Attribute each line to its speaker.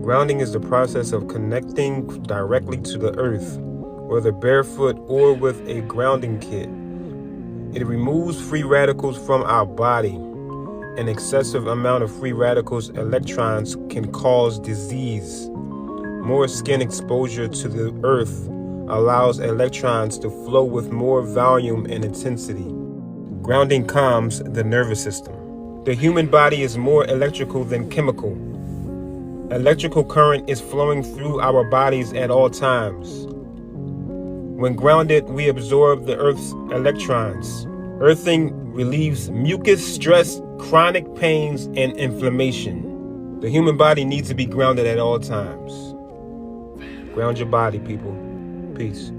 Speaker 1: Grounding is the process of connecting directly to the earth, whether barefoot or with a grounding kit. It removes free radicals from our body. An excessive amount of free radicals electrons can cause disease. More skin exposure to the earth allows electrons to flow with more volume and intensity. Grounding calms the nervous system. The human body is more electrical than chemical. Electrical current is flowing through our bodies at all times. When grounded, we absorb the earth's electrons. Earthing relieves mucus, stress, chronic pains, and inflammation. The human body needs to be grounded at all times. Ground your body, people. Peace.